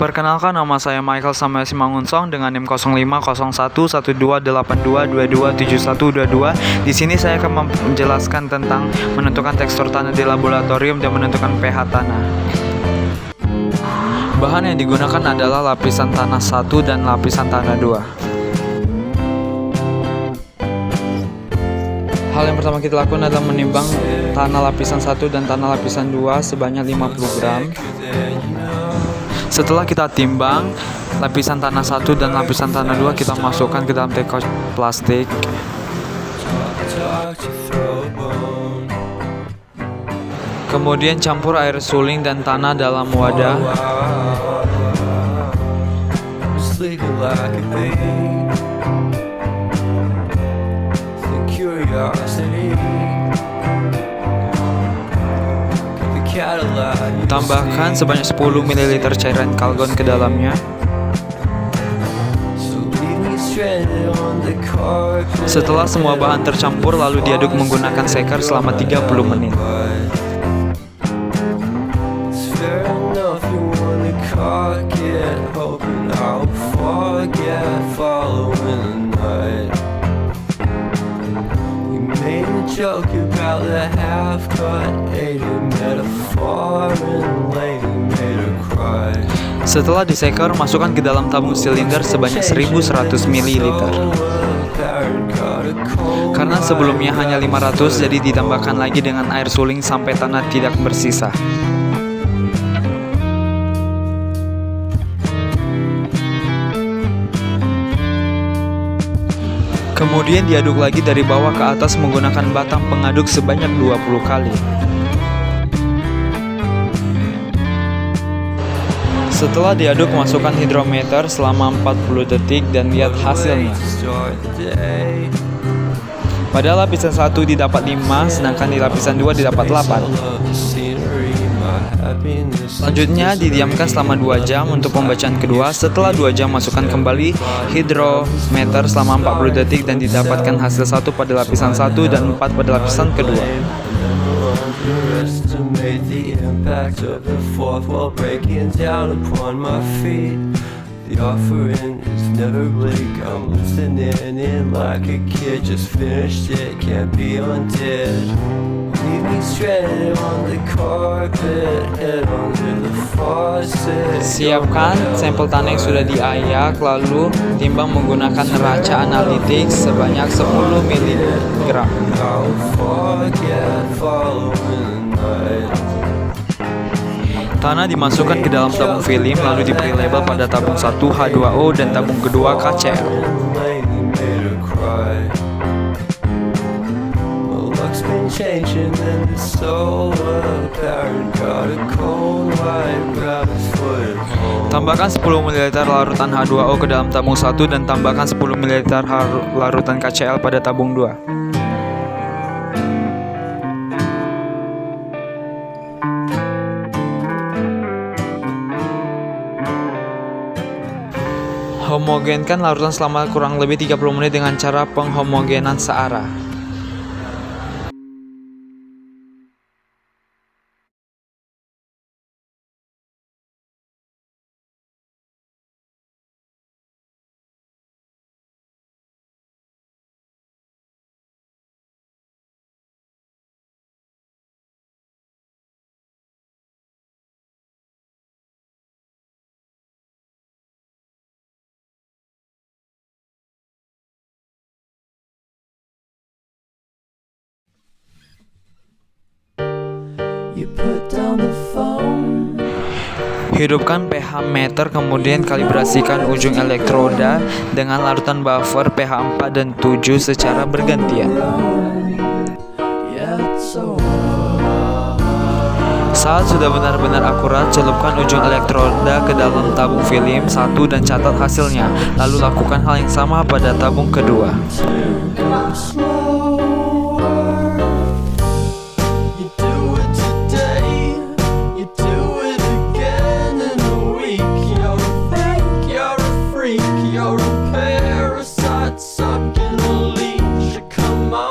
Perkenalkan, nama saya Michael Samuel Simangunsong dengan NIM 05011282227122. Di sini saya akan menjelaskan tentang menentukan tekstur tanah di laboratorium dan menentukan pH tanah. Bahan yang digunakan adalah lapisan tanah 1 dan lapisan tanah 2. Hal yang pertama kita lakukan adalah menimbang tanah lapisan 1 dan tanah lapisan 2 sebanyak 50 gram. Setelah kita timbang lapisan tanah 1 dan lapisan tanah 2, kita masukkan ke dalam teko plastik. Kemudian campur air suling dan tanah dalam wadah. Tambahkan sebanyak 10 ml cairan kalgon ke dalamnya. Setelah semua bahan tercampur, lalu diaduk menggunakan shaker selama 30 menit. Joke about the half-cut aided metaphor and lady made her cry. Setelah diseker, masukkan ke dalam tabung silinder sebanyak 1100 ml. Karena sebelumnya hanya 500, jadi ditambahkan lagi dengan air suling sampai tanah tidak bersisa. Kemudian diaduk lagi dari bawah ke atas menggunakan batang pengaduk sebanyak 20 kali. Setelah diaduk, masukkan hidrometer selama 40 detik dan lihat hasilnya. Pada lapisan 1 didapat 5, sedangkan di lapisan 2 didapat 8. Selanjutnya didiamkan selama 2 jam untuk pembacaan kedua. Setelah 2 jam, masukkan kembali hidrometer selama 40 detik dan didapatkan hasil 1 pada lapisan 1 dan 4 pada lapisan kedua. The offering is never bleak. I'm listening in like a kid. Just finished it, can't be undid. Leave me stranded on the carpet, head under the faucet. Siapkan sampel tanah yang sudah diayak, lalu timbang menggunakan neraca analitik sebanyak 10 mg. Tanah dimasukkan ke dalam tabung film, lalu diberi label pada tabung 1 H2O dan tabung kedua KCl. Tambahkan 10 ml larutan H2O ke dalam tabung 1 dan tambahkan 10 ml larutan KCl pada tabung 2. Homogenkan larutan selama kurang lebih 30 menit dengan cara penghomogenan searah. Hidupkan pH meter, kemudian kalibrasikan ujung elektroda dengan larutan buffer pH 4 dan 7 secara bergantian. Saat sudah benar-benar akurat, celupkan ujung elektroda ke dalam tabung film 1 dan catat hasilnya. Lalu lakukan hal yang sama pada tabung kedua.